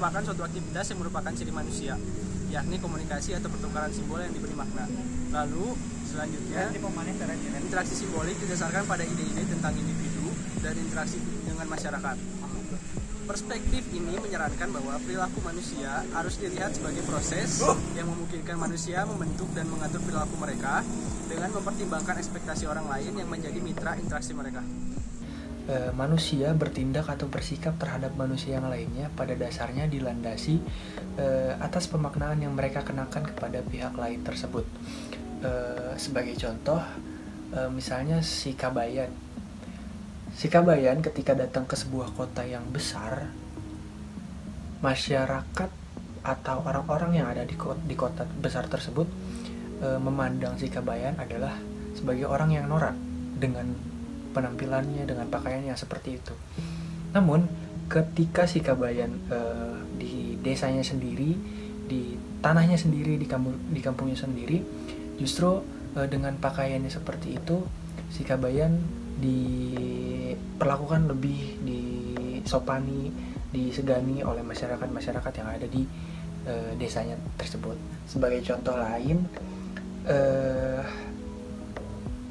merupakan suatu aktivitas yang merupakan ciri manusia, yakni komunikasi atau pertukaran simbol yang diberi makna. Lalu selanjutnya, interaksi simbolik didasarkan pada ide-ide tentang individu dan interaksi dengan masyarakat. Perspektif ini menyarankan bahwa perilaku manusia harus dilihat sebagai proses yang memungkinkan manusia membentuk dan mengatur perilaku mereka dengan mempertimbangkan ekspektasi orang lain yang menjadi mitra interaksi mereka. Manusia bertindak atau bersikap terhadap manusia yang lainnya pada dasarnya dilandasi atas pemaknaan yang mereka kenakan kepada pihak lain tersebut. Sebagai contoh, misalnya si Kabayan. Si Kabayan ketika datang ke sebuah kota yang besar, masyarakat atau orang-orang yang ada di kota besar tersebut memandang si Kabayan adalah sebagai orang yang norak dengan penampilannya, dengan pakaiannya seperti itu. Namun ketika si Kabayan di desanya sendiri, di tanahnya sendiri, di kampungnya sendiri, justru dengan pakaiannya seperti itu, si Kabayan diperlakukan lebih disopani, disegani oleh masyarakat yang ada di desanya tersebut. Sebagai contoh lain,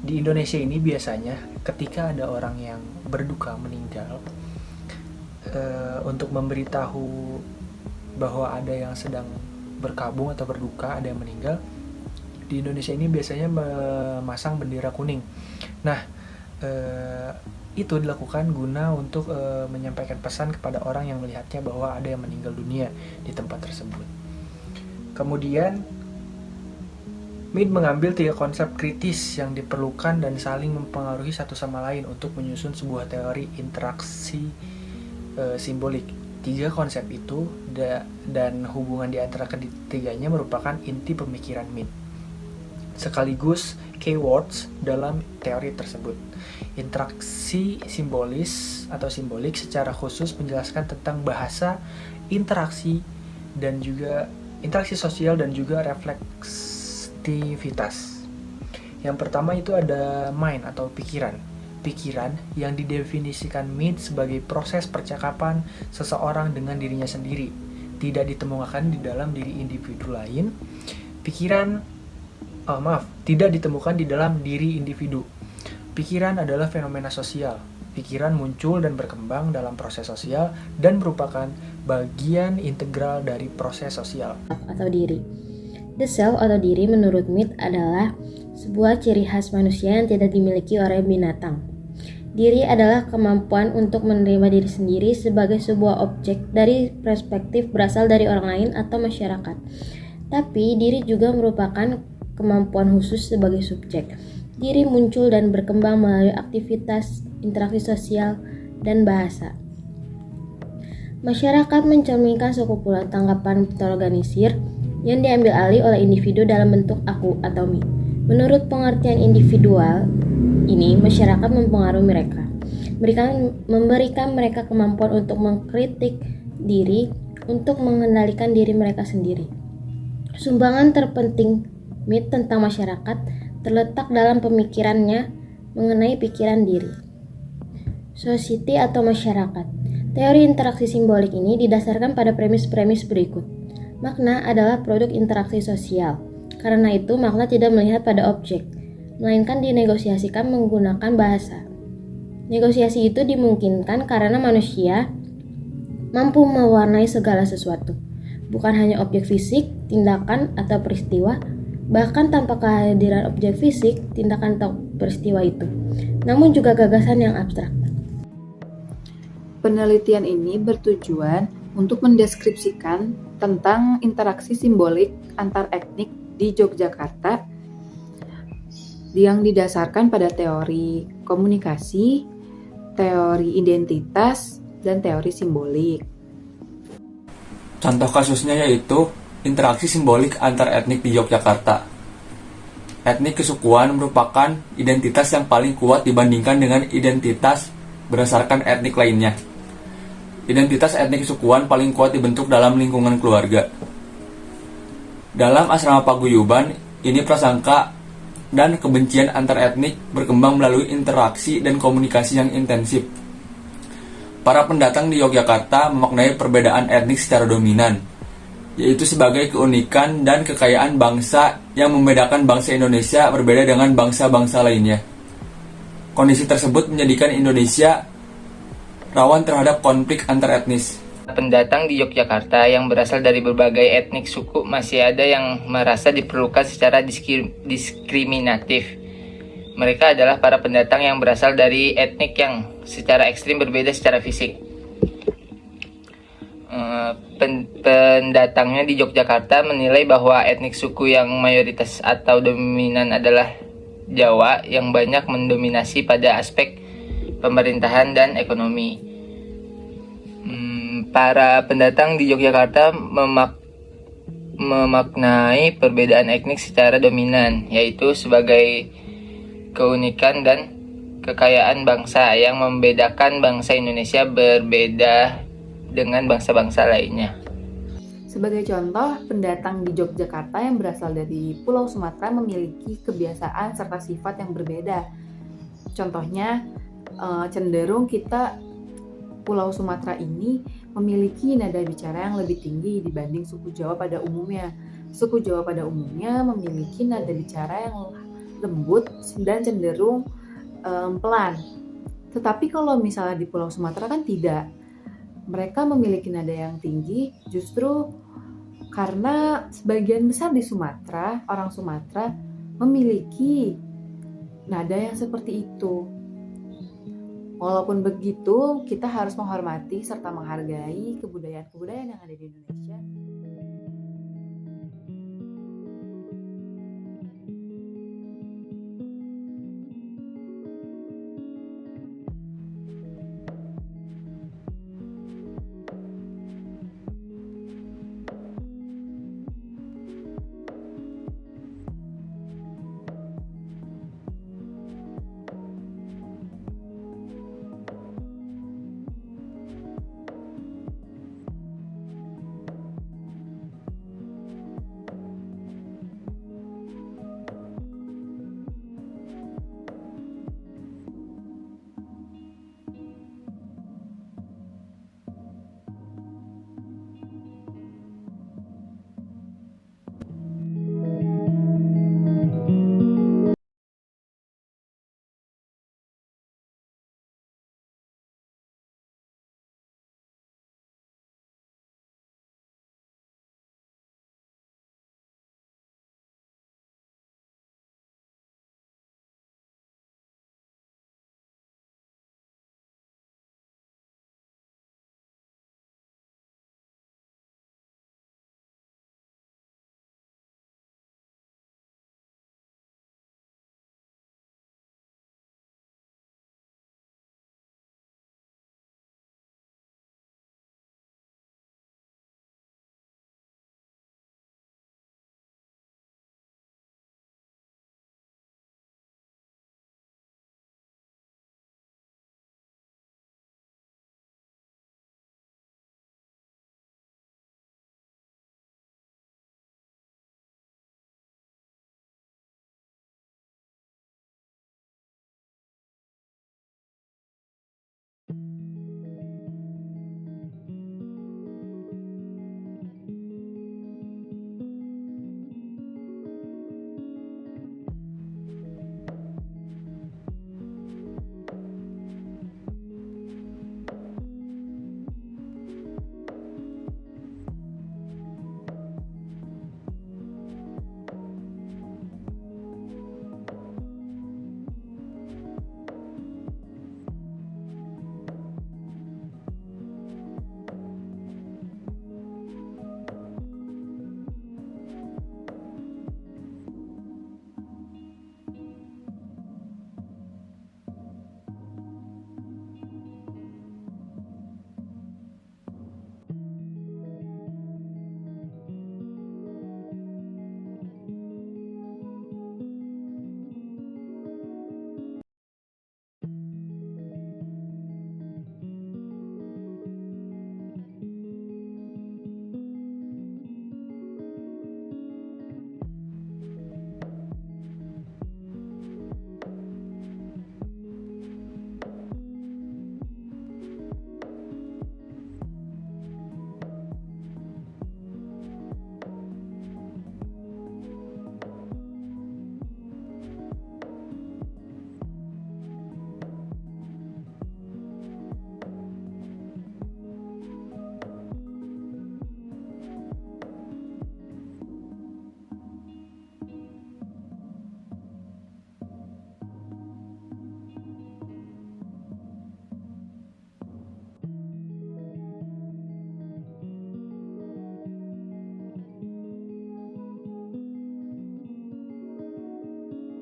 di Indonesia ini biasanya ketika ada orang yang berduka meninggal, untuk memberitahu bahwa ada yang sedang berkabung atau berduka, ada yang meninggal, di Indonesia ini biasanya memasang bendera kuning. Nah, itu dilakukan guna untuk menyampaikan pesan kepada orang yang melihatnya bahwa ada yang meninggal dunia di tempat tersebut. Kemudian Mead mengambil 3 konsep kritis yang diperlukan dan saling mempengaruhi satu sama lain untuk menyusun sebuah teori interaksi simbolik. 3 konsep itu dan hubungan di antara ketiganya merupakan inti pemikiran Mead, sekaligus keywords dalam teori tersebut. Interaksi simbolis atau simbolik secara khusus menjelaskan tentang bahasa, interaksi sosial dan juga refleksivitas. Yang pertama itu ada mind atau pikiran. Pikiran yang didefinisikan Mead sebagai proses percakapan seseorang dengan dirinya sendiri, tidak ditemukan di dalam diri individu lain. Tidak ditemukan di dalam diri individu. Pikiran adalah fenomena sosial. Pikiran muncul dan berkembang dalam proses sosial dan merupakan bagian integral dari proses sosial. Atau diri. The self atau diri menurut Mead adalah sebuah ciri khas manusia yang tidak dimiliki oleh binatang. Diri adalah kemampuan untuk menerima diri sendiri sebagai sebuah objek dari perspektif berasal dari orang lain atau masyarakat. Tapi diri juga merupakan kemampuan khusus sebagai subjek. Diri muncul dan berkembang melalui aktivitas, interaksi sosial, dan bahasa. Masyarakat mencerminkan sekumpulan tanggapan terorganisir yang diambil alih oleh individu dalam bentuk aku atau me. Menurut pengertian individual ini, masyarakat mempengaruhi mereka, memberikan mereka kemampuan untuk mengkritik diri, untuk mengendalikan diri mereka sendiri. Sumbangan terpenting Mead tentang masyarakat terletak dalam pemikirannya mengenai pikiran diri. Society atau masyarakat. Teori interaksi simbolik ini didasarkan pada premis-premis berikut. Makna adalah produk interaksi sosial. Karena itu, makna tidak melihat pada objek, melainkan dinegosiasikan menggunakan bahasa. Negosiasi itu dimungkinkan karena manusia mampu mewarnai segala sesuatu, bukan hanya objek fisik, tindakan, atau peristiwa, bahkan tanpa kehadiran objek fisik, tindakan atau peristiwa itu, namun juga gagasan yang abstrak. Penelitian ini bertujuan untuk mendeskripsikan tentang interaksi simbolik antar etnik di Yogyakarta yang didasarkan pada teori komunikasi, teori identitas, dan teori simbolik. Contoh kasusnya yaitu interaksi simbolik antar etnik di Yogyakarta. Etnik kesukuan merupakan identitas yang paling kuat dibandingkan dengan identitas berdasarkan etnik lainnya. Identitas etnik kesukuan paling kuat dibentuk dalam lingkungan keluarga. Dalam asrama paguyuban, ini prasangka dan kebencian antar etnik berkembang melalui interaksi dan komunikasi yang intensif. Para pendatang di Yogyakarta memaknai perbedaan etnik secara dominan, yaitu sebagai keunikan dan kekayaan bangsa yang membedakan bangsa Indonesia berbeda dengan bangsa-bangsa lainnya. Kondisi tersebut menjadikan Indonesia rawan terhadap konflik antar etnis. Pendatang di Yogyakarta yang berasal dari berbagai etnik suku masih ada yang merasa diperlukan secara diskriminatif. Mereka adalah para pendatang yang berasal dari etnik yang secara ekstrim berbeda secara fisik. Pendatangnya di Yogyakarta menilai bahwa etnik suku yang mayoritas atau dominan adalah Jawa yang banyak mendominasi pada aspek pemerintahan dan ekonomi. Para pendatang di Yogyakarta memaknai perbedaan etnik secara dominan, yaitu sebagai keunikan dan kekayaan bangsa yang membedakan bangsa Indonesia berbeda dengan bangsa-bangsa lainnya. Sebagai contoh, pendatang di Yogyakarta yang berasal dari Pulau Sumatera memiliki kebiasaan serta sifat yang berbeda. Contohnya, cenderung kita Pulau Sumatera ini memiliki nada bicara yang lebih tinggi dibanding suku Jawa pada umumnya. Suku Jawa pada umumnya memiliki nada bicara yang lembut dan cenderung pelan. Tetapi kalau misalnya di Pulau Sumatera kan tidak. Mereka memiliki nada yang tinggi justru karena sebagian besar di Sumatera, orang Sumatera memiliki nada yang seperti itu. Walaupun begitu, kita harus menghormati serta menghargai kebudayaan-kebudayaan yang ada di Indonesia.